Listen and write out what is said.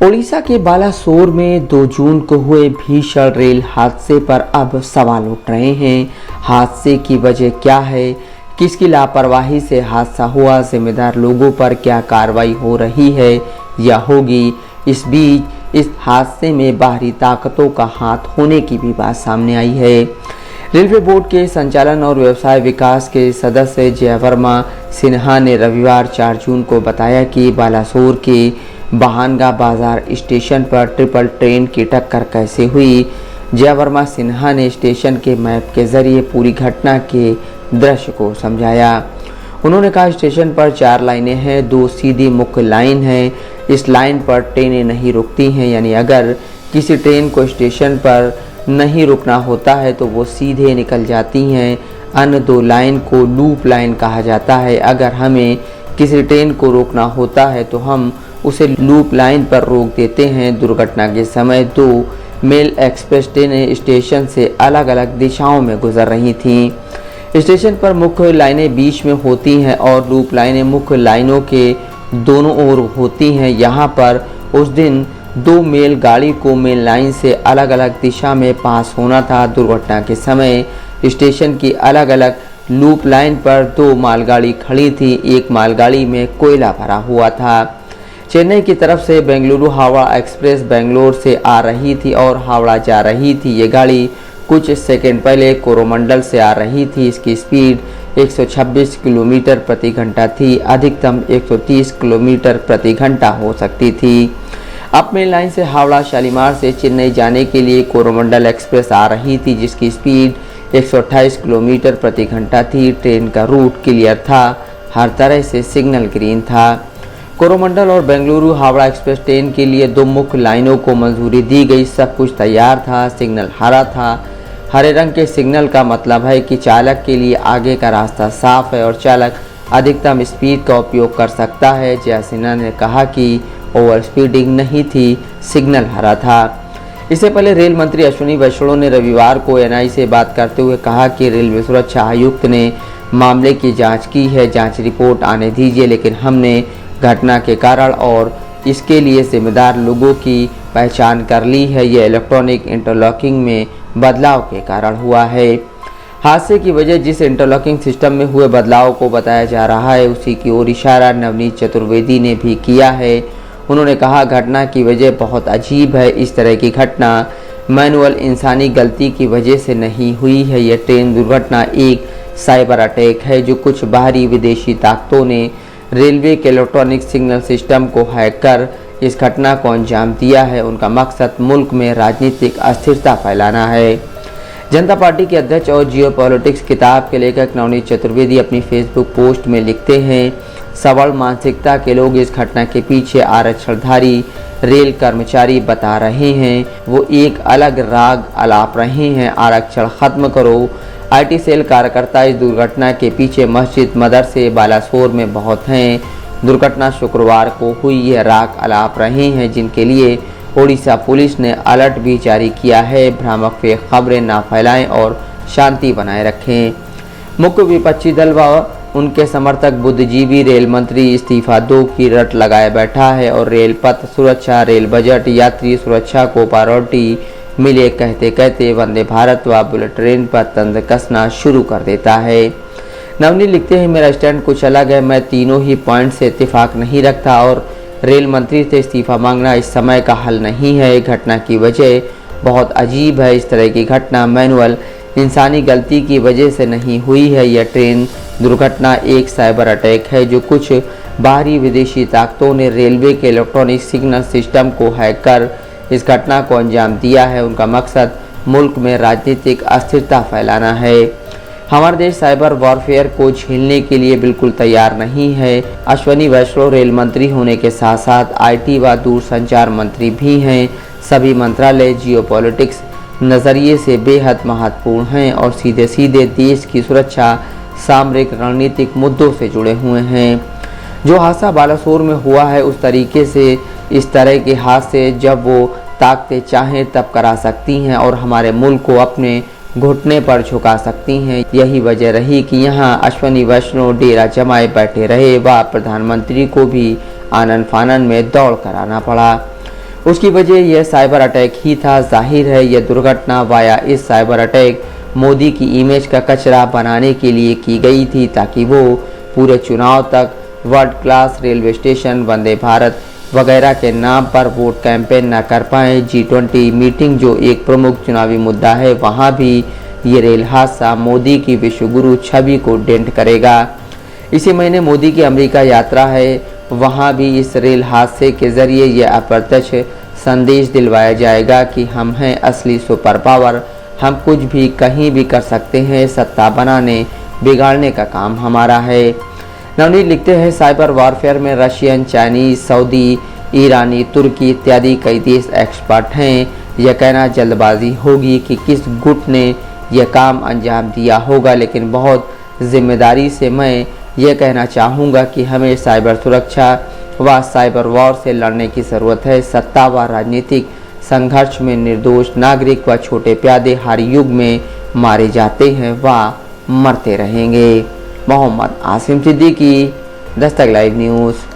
ओडिशा के बालासोर में 2 जून को हुए भीषण रेल हादसे पर अब सवाल उठ रहे हैं। हादसे की वजह क्या है, किसकी लापरवाही से हादसा हुआ, जिम्मेदार लोगों पर क्या कार्रवाई हो रही है या होगी। इस बीच इस हादसे में बाहरी ताकतों का हाथ होने की भी बात सामने आई है। रेलवे बोर्ड के संचालन और व्यवसाय विकास के सदस्य जयवर्मा सिन्हा ने रविवार 4 जून को बताया कि बालासोर के बहानगा बाजार स्टेशन पर ट्रिपल ट्रेन की टक्कर कैसे हुई। जयवर्मा सिन्हा ने स्टेशन के मैप के जरिए पूरी घटना के दृश्य को समझाया। उन्होंने कहा, स्टेशन पर 4 लाइनें हैं, 2 सीधी मुख्य लाइन है। इस लाइन पर ट्रेनें नहीं रुकती हैं, यानी अगर किसी ट्रेन को स्टेशन पर नहीं रुकना होता है तो वो सीधे निकल जाती हैं। अन्य 2 लाइन को लूप लाइन कहा जाता है। अगर हमें किसी ट्रेन को रोकना होता है तो हम उसे लूप लाइन पर रोक देते हैं। दुर्घटना के समय 2 मेल एक्सप्रेस ट्रेनें स्टेशन से अलग अलग दिशाओं में गुजर रही थीं। स्टेशन पर मुख्य लाइनें बीच में होती हैं और लूप लाइनें मुख्य लाइनों के दोनों ओर होती हैं। यहाँ पर उस दिन 2 मेल गाड़ी को मेल लाइन से अलग अलग दिशा में पास होना था। दुर्घटना के समय स्टेशन की अलग अलग लूप लाइन पर 2 मालगाड़ी खड़ी थी। एक मालगाड़ी में कोयला भरा हुआ था। चेन्नई की तरफ से बेंगलुरु हावड़ा एक्सप्रेस बेंगलोर से आ रही थी और हावड़ा जा रही थी। ये गाड़ी कुछ सेकंड पहले कोरोमंडल से आ रही थी। इसकी स्पीड 126 किलोमीटर प्रति घंटा थी। अधिकतम 130 किलोमीटर प्रति घंटा हो सकती थी। अप मेन लाइन से हावड़ा शालीमार से चेन्नई जाने के लिए कोरोमंडल एक्सप्रेस आ रही थी, जिसकी स्पीड 128 किलोमीटर प्रति घंटा थी। ट्रेन का रूट क्लियर था, हर तरह से सिग्नल ग्रीन था। कोरोमंडल और बेंगलुरु हावड़ा एक्सप्रेस ट्रेन के लिए 2 मुख्य लाइनों को मंजूरी दी गई। सब कुछ तैयार था, सिग्नल हरा था। हरे रंग के सिग्नल का मतलब है कि चालक के लिए आगे का रास्ता साफ है और चालक अधिकतम स्पीड का उपयोग कर सकता है। जय सिन्हा ने कहा कि ओवर स्पीडिंग नहीं थी, सिग्नल हरा था। इससे पहले रेल मंत्री अश्विनी वैष्णव ने रविवार को एनआई से बात करते हुए कहा कि रेलवे सुरक्षा आयुक्त ने मामले की जांच की है। जांच रिपोर्ट आने दीजिए, लेकिन हमने घटना के कारण और इसके लिए जिम्मेदार लोगों की पहचान कर ली है। यह इलेक्ट्रॉनिक इंटरलॉकिंग में बदलाव के कारण हुआ है। हादसे की वजह जिस इंटरलॉकिंग सिस्टम में हुए बदलाव को बताया जा रहा है, उसी की ओर इशारा नवनीत चतुर्वेदी ने भी किया है। उन्होंने कहा, घटना की वजह बहुत अजीब है। इस तरह की घटना मैनुअल इंसानी गलती की वजह से नहीं हुई है। यह ट्रेन दुर्घटना एक साइबर अटैक है जो कुछ बाहरी विदेशी ताकतों ने रेलवे के इलेक्ट्रॉनिक सिग्नल सिस्टम को हैक कर इस घटना को अंजाम दिया है। उनका मकसद मुल्क में राजनीतिक अस्थिरता फैलाना है। जनता पार्टी के अध्यक्ष और जियो पॉलिटिक्स किताब के लेखक नवनीत चतुर्वेदी अपनी फेसबुक पोस्ट में लिखते हैं, सबल मानसिकता के लोग इस घटना के पीछे आरक्षणधारी रेल कर्मचारी बता रहे हैं। वो एक अलग राग अलाप रहे हैं, आरक्षण खत्म करो। आईटी सेल कार्यकर्ता इस दुर्घटना के पीछे मस्जिद मदरसे बालासोर में बहुत हैं। दुर्घटना शुक्रवार को हुई, यह राग अलाप रहे हैं जिनके लिए ओडिशा पुलिस ने अलर्ट भी जारी किया है। भ्रामक फेक खबरें ना फैलाएं और शांति बनाए रखें। मुख्य विपक्षी दल व उनके समर्थक बुद्धिजीवी रेल मंत्री इस्तीफा दो की रट लगाए बैठा है और रेल पथ सुरक्षा, रेल बजट, यात्री सुरक्षा को प्रायोरिटी मिले कहते कहते वंदे भारत व बुलेट ट्रेन पर तंज कसना शुरू कर देता है। नवनीत लिखते हैं, मेरा स्टैंड कुछ अलग है। मैं तीनों ही पॉइंट से इत्तेफाक नहीं रखता और रेल मंत्री से इस्तीफा मांगना इस समय का हल नहीं है। घटना की वजह बहुत अजीब है। इस तरह की घटना मैनुअल इंसानी गलती की वजह से नहीं हुई है। यह ट्रेन दुर्घटना एक साइबर अटैक है जो कुछ बाहरी विदेशी ताकतों ने रेलवे के इलेक्ट्रॉनिक सिग्नल सिस्टम को हैक कर इस घटना को अंजाम दिया है। उनका मकसद मुल्क में राजनीतिक अस्थिरता फैलाना है। हमारा देश साइबर वॉरफेयर को झेलने के लिए बिल्कुल तैयार नहीं है। अश्विनी वैष्णव रेल मंत्री होने के साथ साथ आईटी व दूरसंचार मंत्री भी हैं। सभी मंत्रालय जियोपॉलिटिक्स नज़रिए से बेहद महत्वपूर्ण हैं और सीधे सीधे देश की सुरक्षा, सामरिक रणनीतिक मुद्दों से जुड़े हुए हैं। जो हादसा बालासोर में हुआ है, उस तरीके से इस तरह के हादसे जब वो ताकतें चाहें तब करा सकती हैं और हमारे मुल्क को अपने घुटने पर झुका सकती हैं। यही वजह रही कि यहाँ अश्विनी वैष्णव डेरा जमाए बैठे रहे व प्रधानमंत्री को भी आनन फानन में दौड़ कराना पड़ा। उसकी वजह यह साइबर अटैक ही था। जाहिर है यह दुर्घटना वाया इस साइबर अटैक मोदी की इमेज का कचरा बनाने के लिए की गई थी, ताकि वो पूरे चुनाव तक world class railway station, Vande Bharat वगैरह के नाम पर वोट कैंपेन न कर पाए। G20 मीटिंग जो एक प्रमुख चुनावी मुद्दा है, वहाँ भी ये रेल हादसा मोदी की विश्वगुरु छवि को डेंट करेगा। इसी महीने मोदी की अमेरिका यात्रा है, वहाँ भी इस रेल हादसे के जरिए यह अप्रत्यक्ष संदेश दिलवाया जाएगा कि हम हैं असली सुपर पावर, हम कुछ भी कहीं भी कर सकते हैं, सत्ता बनाने बिगाड़ने का काम हमारा है। नवनीत लिखते हैं, साइबर वॉरफेयर में रशियन, चाइनीज, सऊदी, ईरानी, तुर्की इत्यादि कई देश एक्सपर्ट हैं। यह कहना जल्दबाजी होगी कि किस गुट ने यह काम अंजाम दिया होगा, लेकिन बहुत जिम्मेदारी से मैं यह कहना चाहूँगा कि हमें साइबर सुरक्षा व साइबर वॉर से लड़ने की ज़रूरत है। सत्ता व राजनीतिक संघर्ष में निर्दोष नागरिक व छोटे प्यादे हर युग में मारे जाते हैं व मरते रहेंगे। Mohammad Asim Siddiqui, Dastak live news.